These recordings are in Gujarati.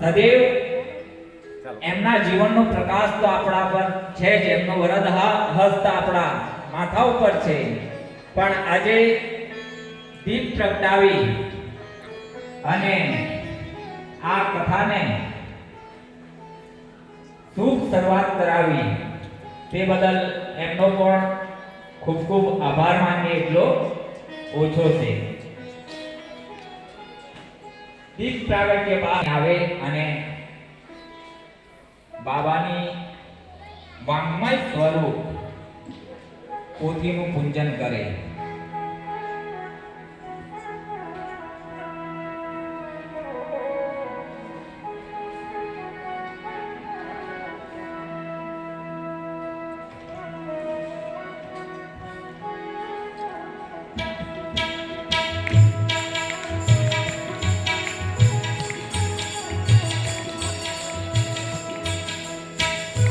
સદૈવ એમના જીવનનો પ્રકાશ તો આપણા પર છે જ, એમનો વરદ હસ્ત આપણા માથા ઉપર છે, પણ આજે દીપ પ્રગટાવી અને આ કથાને શુભ શરૂઆત કરાવી તે બદલ એમનો પણ ખૂબ ખૂબ આભાર માનીએ એટલો ઓછો છે. દીપ પ્રાગટ્ય બાદ આવે અને બાબાની વાંગમય સ્વરૂપ પોથીનું પૂજન કરે.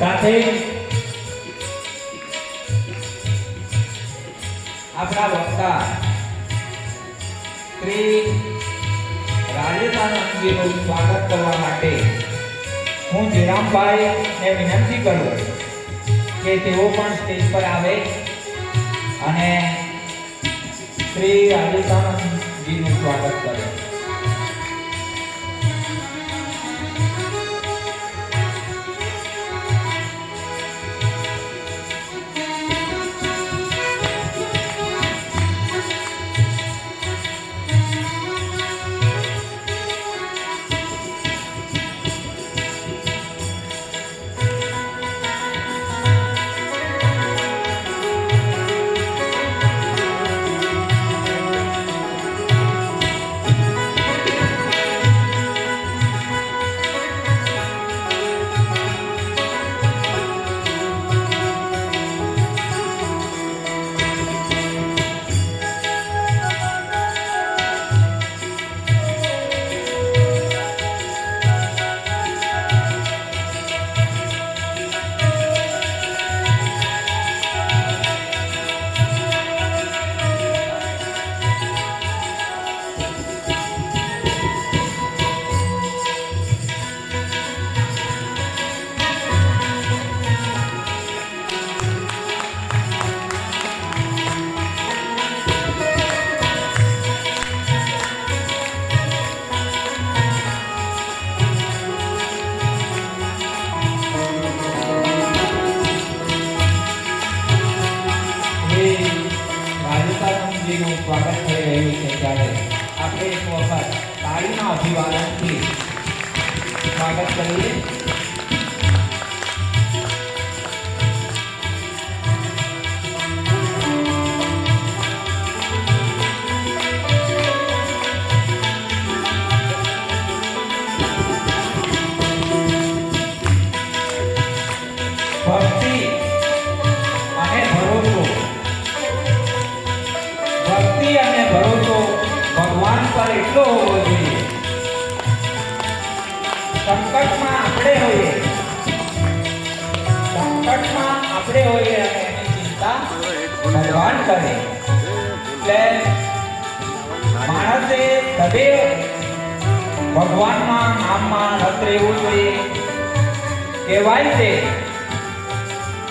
સાથે આપણા વક્તા શ્રી રાજેશાનંદજીનું સ્વાગત કરવા માટે હું જીરામભાઈને વિનંતી કરું કે તેઓ પણ સ્ટેજ પર આવે અને શ્રી રાજેશાનંદજીનું સ્વાગત કરે. સ્વાગત થઈ રહ્યું છે ત્યારે આપણે એક વખત તાળીના અભિવાદનથી સ્વાગત કરીએ. ભક્તિ અને ભરોસો, ભક્તિ અને ભરોસો ભગવાન પર એટલો હોવો જોઈએ. સંકટમાં આપણે હોઈએ અને એની ચિંતા ભગવાન કરે. એટલે માણસે સદૈવ ભગવાનના નામમાં રત રહેવું જોઈએ. કહેવાય છે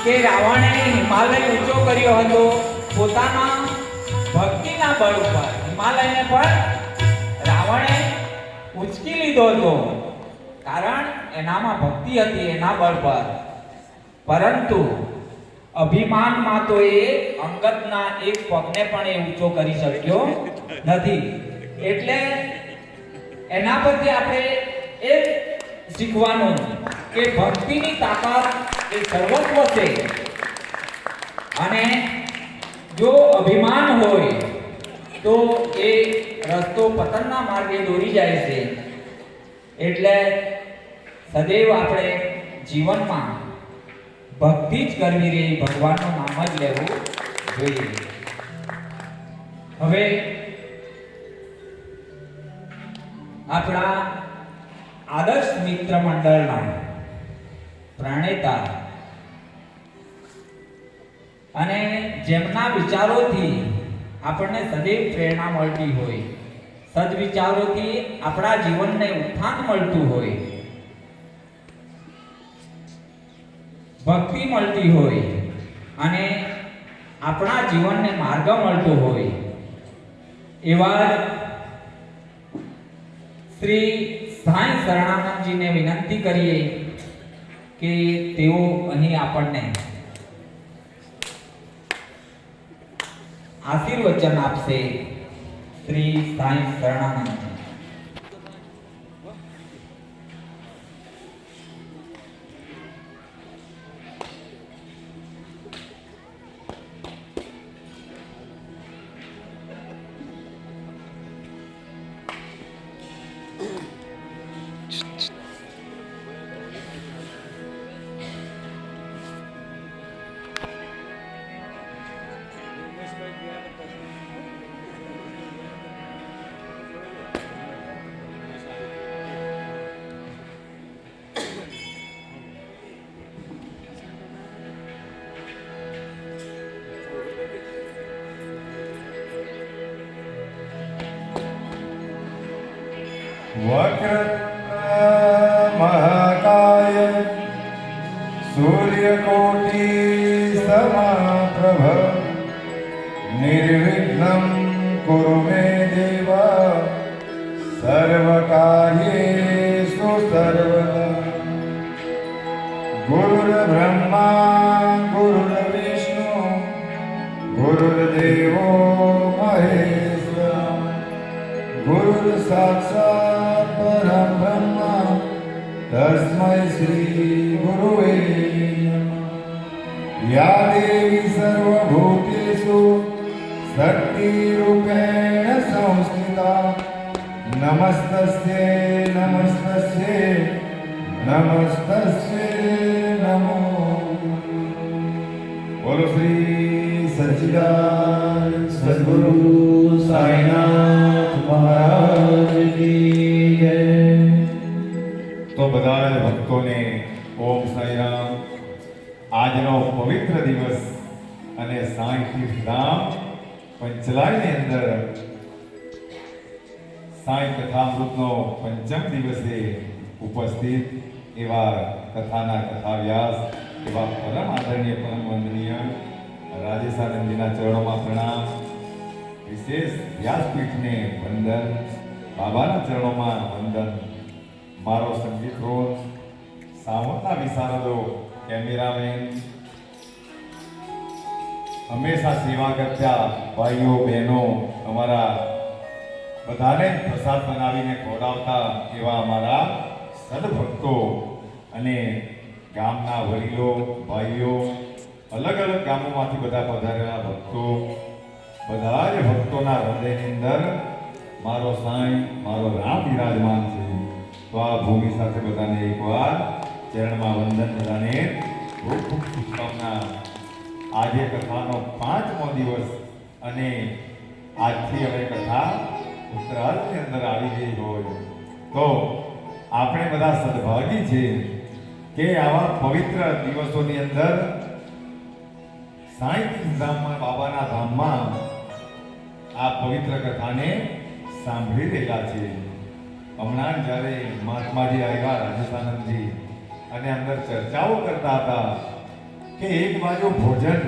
કે રાવણે હિમાલય ઊંચો કર્યો હતો પોતાના ભક્તિના બળ ઉપર. હિમાલયને પણ રાવણે ઉચકી લીધો હતો, કારણ એનામાં ભક્તિ હતી એના બળ પર. પરંતુ અભિમાનમાં તો એ અંગતના એક પગને પણ એ ઊંચો કરી શક્યો નથી. એટલે એના પરથી આપણે એ શીખવાનું કે ભક્તિની તાકાત એ સર્વસ્વ છે. અને જો અભિમાન હોય તો એ રસ્તો પતનના માર્ગે દોરી જાય છે. એટલે સદૈવ આપણે જીવનમાં ભક્તિ જ કરવી રહી, ભગવાનનું નામ જ લેવું જોઈએ. હવે આપણા આદર્શ મિત્ર મંડળના પ્રણેતા અને જેમના વિચારોથી આપણને સદૈવ પ્રેરણા મળતી હોય, સદવિચારોથી આપણા જીવનને ઉત્થાન મળતું હોય, ભક્તિ મળતી હોય અને આપણા જીવનને માર્ગ મળતો હોય, એવા શ્રી સાંઈ શરણાનંદજીને વિનંતી કરીએ કે તેઓ અહીં આપણને આશીર્વચન આપશે. શ્રી સાંઈ શરણાનંદજી. महाकाय सूर्यकोटि समप्रभ निर्विघ्नं कुरु मे देव सर्वकार्येषु सर्वदा. गुरुर्ब्रह्मा गुरुर्विष्णु गुरुर्देवो महेश्वरः गुरुर्साक्षात् परं ब्रह्म तस्मै श्री गुरुवे नमः. या देवी सर्वभूतेषु शक्तिरूपेण संस्थिता नमस्तस्यै नमस्तस्यै नमस्तस्यै नमो. बोलो श्री सच्चिदानंद सद्गुरु साईनाथ महाराज की जय. तो બધા ભક્તોને ઓમ સાઈ રામ. આજનો પવિત્ર દિવસ અને સાંઈ તીર્થધામ પંચલાઈની અંદર સાંઈ કથામૃતનો પંચમ દિવસે ઉપસ્થિત એવા કથાના કથાવ્યાસ એવા પરમ આદરણીય પરમ વંદનીય રાજેશાનંદજીના ચરણોમાં પ્રણામ. વિશેષ વ્યાસપીઠને વંદન, બાબાના ચરણોમાં વંદન. મારો સંગીત રોલ, સાવનના વિશારદો, કેમેરામેન, હંમેશા સેવા કરતા ભાઈઓ બહેનો, અમારા બધાને પ્રસાદ બનાવીને ખવડાવતા એવા અમારા સદભક્તો અને ગામના વડીલો, ભાઈઓ, અલગ અલગ ગામોમાંથી બધા પધારેલા ભક્તો, બધા જ ભક્તોના હૃદયની અંદર મારો સાંઈ, મારો રામ બિરાજમાન છે. તો આ ભૂમિ સાથે બધાને એકવાર ચરણમાં વંદન, બધાને ખૂબ ખૂબ શુભકામના. આજે કથાનો 5મો દિવસ અને આજથી હવે કથા ઉત્તરાર્ધની અંદર આવી ગઈ હોય તો આપણે બધા સદભાગી છે કે આવા પવિત્ર દિવસોની અંદર સાંઈ તીર્થધામમાં, બાબાના ધામમાં આ પવિત્ર કથાને સાંભળી રહેલા છે. હમણાં જ્યારે મહાત્માજી આવ્યા, રાજેશાનંદજી, અને અંદર ચર્ચાઓ કરતા હતા કે એક બાજુ ભોજન,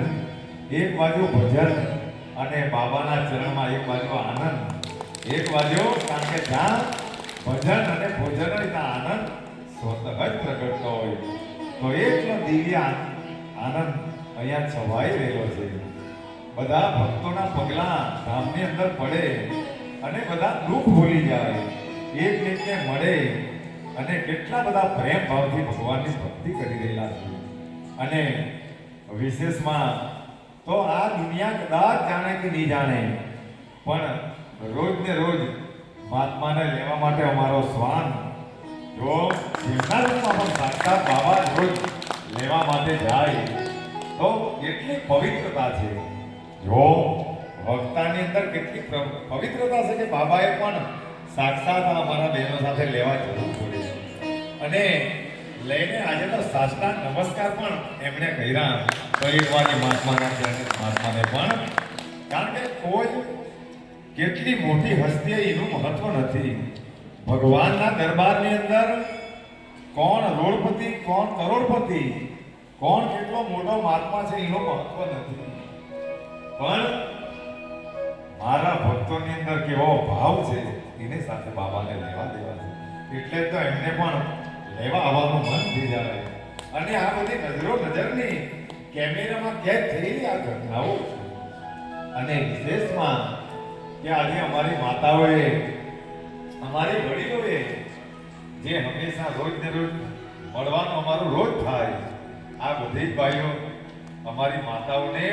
એક બાજુ ભજન અને બાબાના ચરણમાં એક બાજુ આનંદ, એક બાજુ કારણ કે જ્યાં ભજન અને ભોજન આનંદ સ્વતઃ જ પ્રગટતો હોય તો એટલો દિવ્ય આનંદ અહીંયા છવાઈ રહેલો છે. બધા ભક્તોના પગલા ધામની અંદર પડે અને બધા દુઃખ ભૂલી જાય, એકને મળે અને કેટલા બધા પ્રેમ ભાવથી ભગવાનની ભક્તિ કરી રહેલા છે. અને વિશેષમાં તો આ દુનિયા કદાચ જાણે કે નહીં જાણે, પણ રોજ ને રોજ મહાત્માને લેવા માટે અમારો શ્વાન જો જેમના રૂપમાં પણ સાક્ષાત બાબા રોજ લેવા માટે જાય તો કેટલી પવિત્રતા છે. જો વક્તાની અંદર કેટલી પવિત્રતા છે કે બાબાએ પણ સાક્ષાત અમારા બહેનો સાથે લેવા જવું પડે અને લઈને આજે તો સાષ્ટાંગ નમસ્કાર પણ એમણે કર્યા પરિવારની મહાત્માને પણ, કારણ કે કોઈ કેટલી મોટી હસ્તી એનું મહત્વ નથી. ભગવાનના દરબારની અંદર કોણ રોડપતિ કોણ કરોડપતિ કોણ કેટલો મોટો મહાત્મા છે એનું મહત્વ નથી, પણ મારા ભક્તોની અંદર કેવો ભાવ છે એની સાથે બાબાને લેવા દેવા છે. એટલે તો એમને પણ લેવા આવવાનું મન થઈ જાય. અને આ બધી નજરની કેમેરામાં કેદ થયેલી આ ઘટનાઓ છે. અને વિશેષમાં કે આજે અમારી માતાઓએ અમારી વડીલોએ જે હંમેશા રોજ ને રોજ મળવાનું અમારું રોજ થાય, આ બધી જ ભાઈઓ અમારી માતાઓને,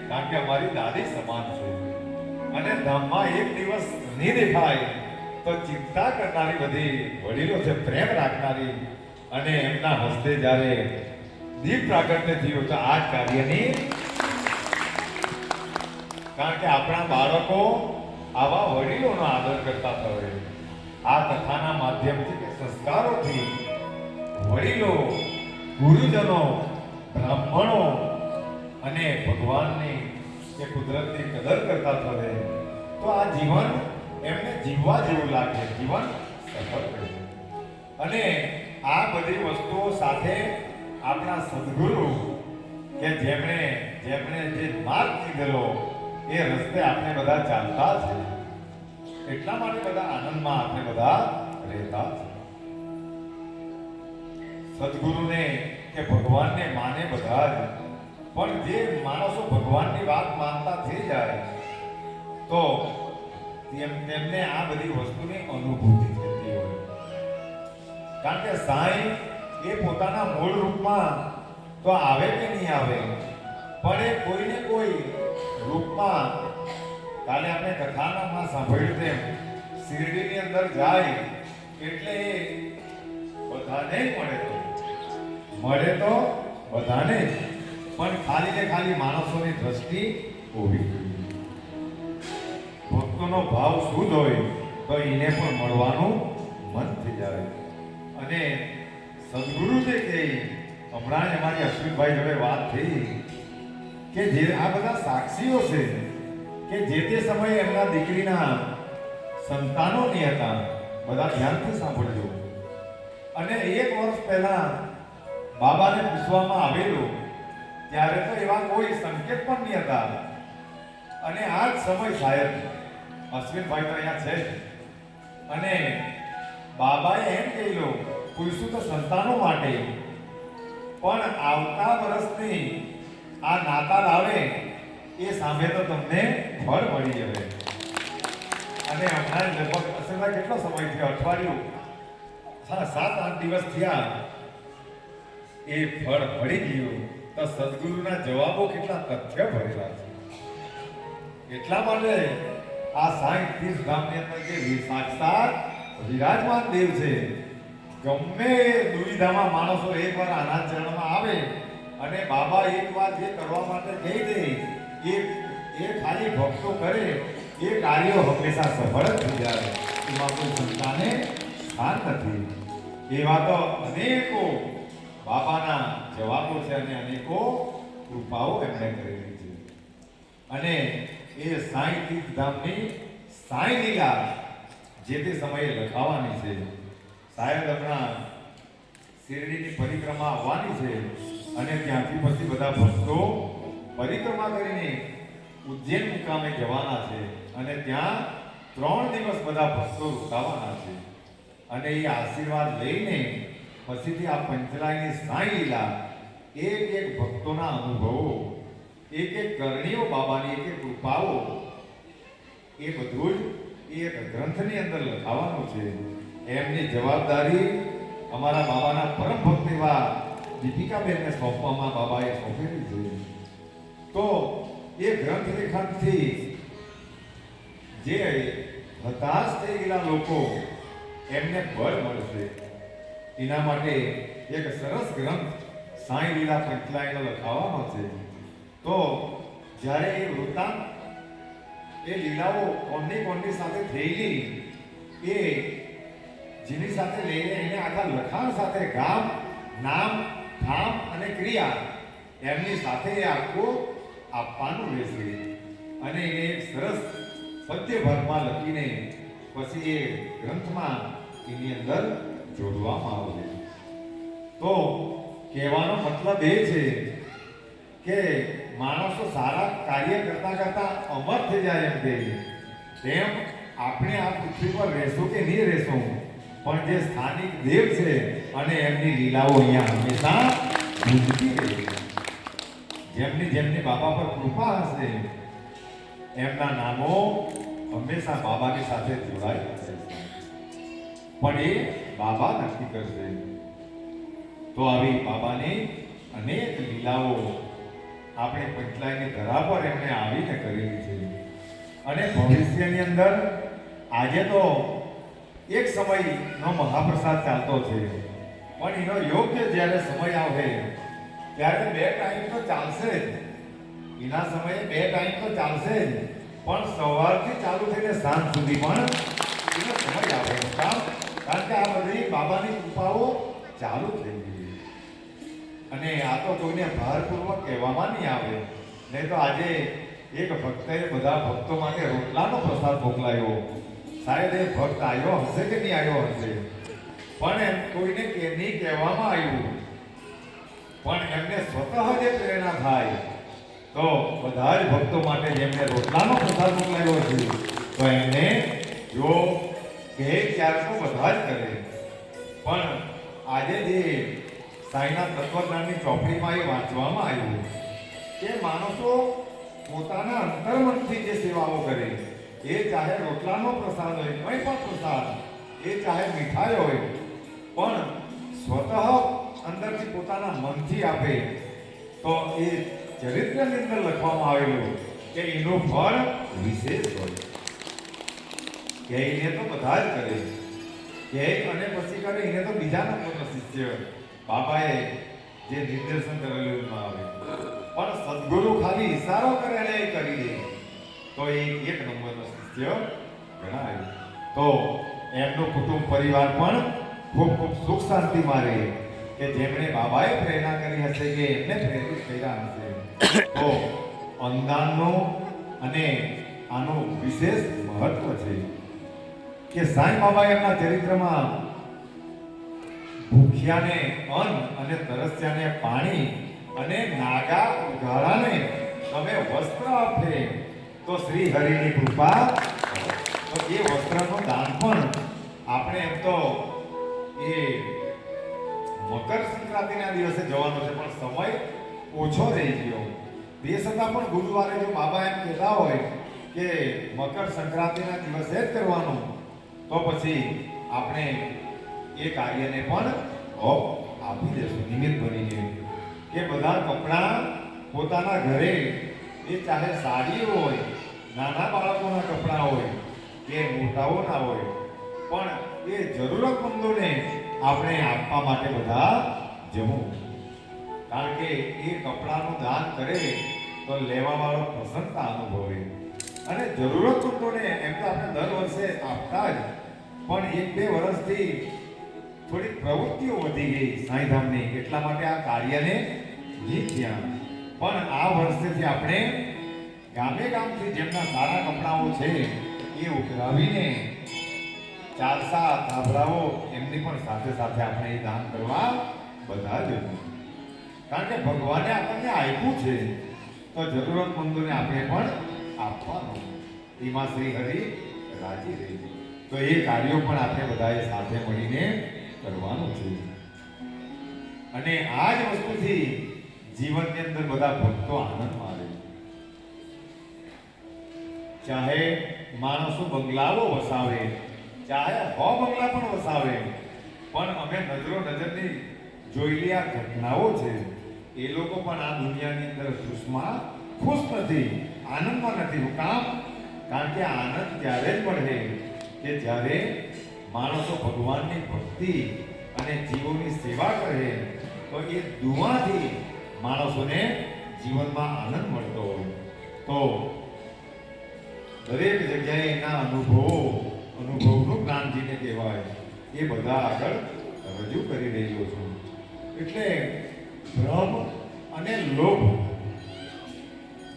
કારણ કે અમારી દાદી સમાન છે અને ધામમાં એક દિવસ નહીં દેખાય તો ચિંતા કરનારી બધી વડીલો છે, પ્રેમ રાખનારી, અને એમના હસ્તે જ્યારે દીપ પ્રાગટ્ય થયું તો આ જ કાર્યની, કારણ કે આપણા બાળકો આવા વડીલોનો આદર કરતા હોય. આ કથાના માધ્યમથી કે સંસ્કારોથી વડીલો, ગુરુજનો, બ્રાહ્મણો અને ભગવાનની કે કુદરતની કદર કરતા થવે તો આ જીવન એમને જીવવા જેવું લાગે, જીવન સફળ રહે. અને આ બધી વસ્તુઓ સાથે આપણા સદગુરુ કે જેમણે જે માર્ગ કીધેલો એ રસ્તે આપણે બધા ચાલતા છે, એટલા માટે બધા આનંદમાં આપણે બધા રહેતા છે. સદગુરુને કે ભગવાનને માને બધા જ, પણ જે માણસો ભગવાનની વાત માનતા થઈ જાય તો તેમને આ બધી વસ્તુની અનુભૂતિ થતી હોય. કારણ કે સાંઈ એ પોતાના મૂળ રૂપમાં તો આવે કે નહીં આવે, પણ એ કોઈને કોઈ રૂપમાં, કાલે આપણે કથામાં સાંભળ્યું તેમ શિરડીની અંદર જાય એટલે એ બધાને મળે તો બધાને જ, પણ ખાલી ને ખાલી માણસોની દ્રષ્ટિ હોવી જોઈએ. ભક્તોનો ભાવ શુદ્ધ હોય તો એને પણ મળવાનું મન થઈ જાય. અને સદગુરુ જે કહે, હમણાં જ અમારી અશ્વિનભાઈ જોડે વાત થઈ કે જે આ બધા સાક્ષીઓ છે કે જે તે સમયે એમના દીકરીના સંતાનો નહીં હતા, બધા ધ્યાનથી સાંભળજો. અને 1 વર્ષ પહેલા બાબાને પૂછવામાં આવેલું ત્યારે તો એવા કોઈ સંકેત પણ નહીં હતા. અને આ જ સમય સાહેબ અશ્વિનભાઈ તો અહીંયા છે જ, અને બાબાએ એમ કહેલું પૂછ્યું તો સંતાનો માટે, પણ આવતા વર્ષની આ નાતાલ આવે એ સામે તો તમને ફળ મળી જશે. અને હમણાં લગભગ અશ્વિનભાઈ કેટલો સમય થયો, અઠવાડિયું 7-8 દિવસ થયા, એ ફળ મળી ગયું. તો સદગુરુના જવાબો કેટલા તથ્ય ભરેલા છે. એટલા માટે આ સાંઈ તીર્થ ધામની અંદર જે સાક્ષાત વિરાજમાન દેવ છે, ગમે દુવિધામાં માણસો એકવાર આના ચરણમાં આવે અને બાબા એકવાર જે કરવા માટે કહી દે એ ખાલી ભક્તો કરે એ કાર્યો હંમેશા સફળ જ થઈ જાય. એમાં કોઈ શંકાને સ્થાન નથી. એવા તો અનેકો બાબાના જવાબો છે અને અનેકો કૃપાઓ એમણે કરેલી છે. અને એ સાંઈ તીર્થ ધામની સાંઈ લીલા જે તે સમયે લખાવાની છે. સાહેબ હમણાં શિરડીની પરિક્રમા આવવાની છે અને ત્યાંથી પછી બધા ભક્તો પરિક્રમા કરીને ઉજ્જૈન મુકામે જવાના છે અને ત્યાં 3 દિવસ બધા ભક્તો રોકાવાના છે. અને એ આશીર્વાદ લઈને પછીથી આ પંચલાઈની સાઈ લીલા એક એક ભક્તોના અનુભવો, એક એક કરણીઓ બાબાની, એક એક કૃપાઓ, એ બધું જ એ એક ગ્રંથની અંદર લખાવાનું છે. એમની જવાબદારી અમારા બાબાના પરમ ભક્ત એવા દીપિકાબેનને સોંપવામાં બાબાએ સોંપેલી છે. તો એ ગ્રંથ લેખનથી જે હતાશ થઈ ગયેલા લોકો એમને બળ મળશે. એના માટે એક સરસ ગ્રંથ સાઈ લીલા પંચલાઈનો લખાવાનો છે. તો જ્યારે એ વૃત્તાંત, એ લીલાઓ કોની સાથે થયેલી, એ જેની સાથે લઈને એને આખા લખાણ સાથે ગામ, નામ, ઠામ અને ક્રિયા એમની સાથે એ આખું આપવાનું રહેશે. અને એને એક સરસ પદ્ય ભાગમાં લખીને પછી એ ગ્રંથમાં એની અંદર જોડવામાં આવશે. તો કહેવાનો મતલબ એ છે કે માણસો સારા કાર્ય કરતા કરતા અમર થઈ જાય એમ કે તેમ આપણે આ પૃથ્વી પર રહેશું કે નહીં રહેશું, પણ જે સ્થાનિક દેવ છે અને એમની લીલાઓ અહીંયા હંમેશા ગુંજતી રહે. જેમની જેમની બાબા પર કૃપા હશે એમના નામો હંમેશા બાબાની સાથે જોડાઈ રહેશે. પણ એ બાબા નક્કી કરશે. તો આવી બાબાની અનેક લીલાઓ આપણે પંચલાઈની ધરા પર એમને આવીને કરેલી છે. અને ભવિષ્યની અંદર આજે તો એક સમયનો મહાપ્રસાદ ચાલતો છે, પણ એનો યોગ્ય જ્યારે સમય આવે ત્યારે 2 ટાઈમ તો ચાલશે જ. એના સમયે 2 ટાઈમ તો ચાલશે જ, પણ સવારથી ચાલુ થઈને સાંજ સુધી પણ એનો સમય આવે. કારણ કે આ બધી બાબાની કૃપાઓ ચાલુ થઈ ગઈ. અને આ તો કોઈને ભારપૂર્વક કહેવામાં નહીં આવે. નહીં તો આજે એક ભક્તએ બધા ભક્તો માટે રોટલાનો પ્રસાદ મોકલાયો. શાયદ એ ભક્ત આવ્યો હશે કે નહીં આવ્યો હશે, પણ એમ કોઈને નહીં કહેવામાં આવ્યું, પણ એમને સ્વતઃ જે પ્રેરણા થાય તો બધા જ ભક્તો માટે જેમને રોટલાનો પ્રસાદ મોકલાયો છે તો એમને જો કહે ત્યારે તો બધા જ કરે. પણ આજે જે સાઈના તત્વજ્ઞાનની ચોપડીમાં એ વાંચવામાં આવ્યું કે માણસો પોતાના અંતર્મનથી જે સેવાઓ કરે, એ ચાહે રોટલાનો પ્રસાદ હોય, કંઈ પણ પ્રસાદ, એ ચાહે મીઠાઈ હોય, પણ સ્વતઃ અંદરથી પોતાના મનથી આપે તો એ ચરિત્રની અંદર લખવામાં આવેલું કે એનું ફળ વિશેષ હોય. કે એને તો બધા જ કરે, કે અને પછી કરે એને તો બીજા નંબરનો શિષ્ય બાબાએ જે નિર્દેશન કરેલું આવે. પણ સદગુરુ ખાલી ઈશારો કરે અને એ કરી દે તો એ 1 નંબરનો શિષ્ય ગણાય. તો એમનું કુટુંબ પરિવાર પણ ખૂબ ખૂબ સુખ શાંતિમાં રહે કે જેમણે બાબાએ પ્રેરણા કરી હશે, કે એમને પ્રેરિત કર્યા હશે. તો અન્નદાનનો અને આનું વિશેષ મહત્વ છે કે સાંઈ બાબા એમના ચરિત્રમાં ભૂખ્યાને અન્ન અને તરસ્યાને પાણી અને નાગા ઉઘાડાને તમે વસ્ત્ર આપે તો શ્રી હરિની કૃપા. તો એ વસ્ત્રનું દાન પણ આપણે એમ તો એ મકર સંક્રાંતિના દિવસે જવાનો છે, પણ સમય ઓછો રહી ગયો. તે છતાં પણ ગુરુવારે જો બાબા એમ કહેતા હોય કે મકર સંક્રાંતિના દિવસે જ કરવાનું, તો પછી આપણે એ કાર્યને પણ આપી દેશું નિમિત્ત બનીને. કે બધા કપડાં પોતાના ઘરે, એ ચાહે સાડી હોય, નાના બાળકોના કપડાં હોય કે મોટાઓના હોય, પણ એ જરૂરતમંદોને આપણે આપવા માટે બધા જવું. કારણ કે એ કપડાનું દાન કરે તો લેવાવાળો પ્રસન્નતા અનુભવે. અને જરૂરતમંદોને એમ તો આપણે દર વર્ષે આપતા જ, પણ 1-2 વર્ષથી થોડીક પ્રવૃત્તિઓ વધી ગઈ સાંઈધામની, એટલા માટે આ કાર્યને નહીં થયા. પણ આ વર્ષેથી આપણે ગામે ગામથી જેમના સારા કપડાઓ છે એ ઉઘરાવીને ચારસા ધાબળાઓ એમની પણ સાથે સાથે આપણે એ દાન કરવા બધા જ. કારણ કે ભગવાને આપણને આપ્યું છે તો જરૂરતમંદોને આપણે પણ આપવાનું. એમાં શ્રી હરિ રાજી રહી. તો એ કાર્યો પણ આપણે બધાએ સાથે મળીને કરવાનું છે. અને આ જ વસ્તુથી જીવનની અંદર બધા ભક્તો આનંદ માણે. ચાહે માણસો બંગલાઓ વસાવે, ચાહે બંગલા પણ વસાવે, પણ અમે નજરની જોયેલી આ ઘટનાઓ છે, એ લોકો પણ આ દુનિયાની અંદર ખુશ નથી, આનંદમાં નથી. હું કામ? કારણ કે આનંદ ત્યારે જ મળે કે જ્યારે માણસો ભગવાનની ભક્તિ અને જીવોની સેવા કરે, તો એ દુઆથી માણસોને જીવનમાં આનંદ મળતો હોય. તો દરેક જગ્યાએ એના અનુભવનું જ્ઞાન જેને કહેવાય, એ બધા આગળ રજૂ કરી રહ્યો છું. એટલે ભ્રમ અને લોભ,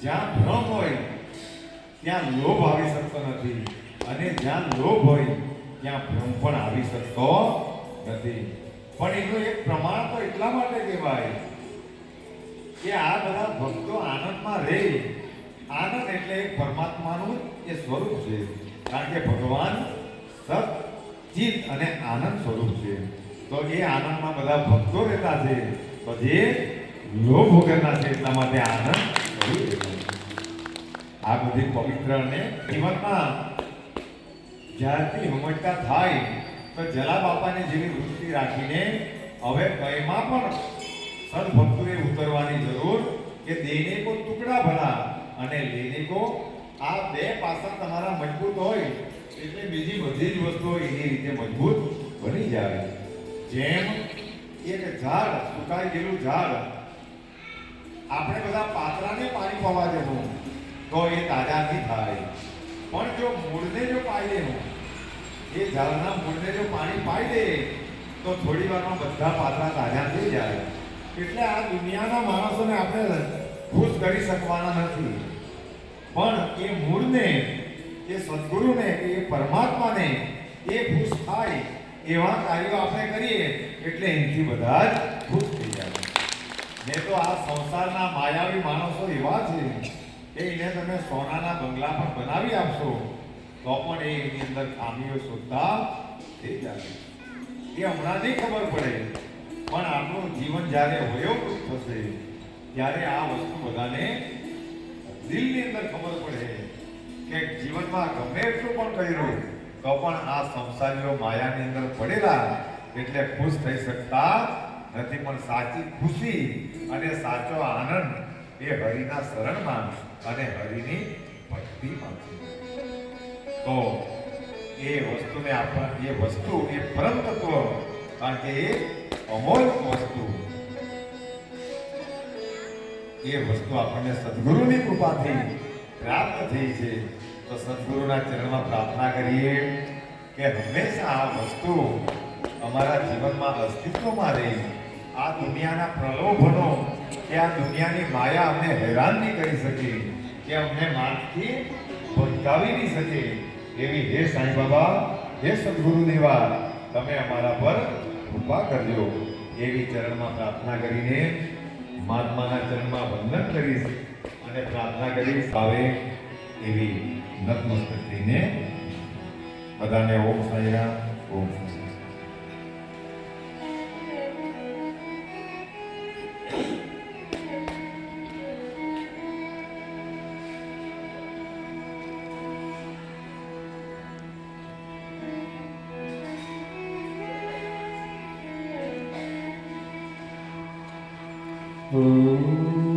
જ્યાં ભ્રમ હોય ત્યાં લોભ આવી શકતો નથી, અને જ્યાં લોભ હોય ત્યાં ભ્રમ પણ આવી શકતો નથી. પણ એનું એક પ્રમાણ તો એટલા માટે કહેવાય કે આ બધા ભક્તો આનંદમાં રહે. આનંદ એટલે પરમાત્માનું એ સ્વરૂપ છે, કારણ કે ભગવાન સત ચિત અને આનંદ સ્વરૂપ છે. તો એ આનંદમાં બધા ભક્તો રહેતા છે, તો જે લોભ વગરના છે એટલા માટે આનંદ કરી રહે છે. આ બધી પવિત્ર અને જીવનમાં જ્યારથી હમજતા થાય તો જલા બાપાની જેવી વૃત્તિ રાખીને હવે કઈમાં પણ સદભક્તોએ ઉતરવાની જરૂર કે દેને કો ટુકડા ભલા અને લેને કો. આ બે પાસા તમારા મજબૂત હોય એટલે બીજી બધી જ વસ્તુઓ એની રીતે મજબૂત બની જાય. જેમ એક ઝાડ, સુકાઈ ગયેલું ઝાડ, આપણે બધા પાત્રાને પાણી પવા દેવું તો એ તાજા નહીં થાય, પણ જો મૂળને જો પાઈ દેવું, એ ઝાડના મૂળને જો પાણી પાઈ દે તો થોડી વારમાં બધા પાત્રા તાજા થઈ જાય. એટલે આ દુનિયાના માણસોને આપણે ખુશ કરી શકવાના નથી, પણ એ મૂળને, એ સદગુરુને, એ પરમાત્માને એ ખુશ થાય એવા કાર્યો આપણે કરીએ એટલે એનાથી બધા જ ખુશ થઈ જાય. ને તો આ સંસારના માયાવી માણસો એવા છે કે એને તમે સોનાના બંગલા પણ બનાવી આપશો તો પણ એની અંદર ખામીઓ શોધતા થઈ જાય. એ હમણાં નહીં ખબર પડે, પણ આપણું જીવન જ્યારે વયોવૃદ્ધ થશે ત્યારે આ વસ્તુ બધાને દિલની અંદર ખબર પડે કે જીવનમાં ગમે એટલું પણ કર્યું તો પણ આ સંસારીઓ માયાની અંદર પડેલા એટલે ખુશ થઈ શકતા નથી. પણ સાચી ખુશી અને સાચો આનંદ એ હરિના શરણમાં અને હરિની ભક્તિમાં છે. તો એ વસ્તુને આપણે, એ વસ્તુ, એ પરમ તત્વ, કારણ કે એ અમોલ વસ્તુ, એ વસ્તુ આપણને સદગુરુની કૃપાથી પ્રાપ્ત થઈ છે. તો સદગુરુના ચરણમાં પ્રાર્થના કરીએ કે હંમેશા આ વસ્તુ અમારા જીવનમાં અસ્તિત્વમાં રહે. આ દુનિયાના પ્રલોભનો કે આ દુનિયાની માયા અમને હેરાન નહીં કરી શકે, કે અમને માર્ગથી ભટકાવી નહીં શકે એવી હે સાંઈ બાબા, હે સદગુરુદેવા, તમે અમારા પર કૃપા કરજો. એવી ચરણમાં પ્રાર્થના કરીને મહાત્માના ચરણમાં વંદન કરીશ અને પ્રાર્થના કરીશ. આવે એવી નતમસ્તક થઈને બધાને ઓમ સાંઈરામ, ઓમ સાંઈ. Oh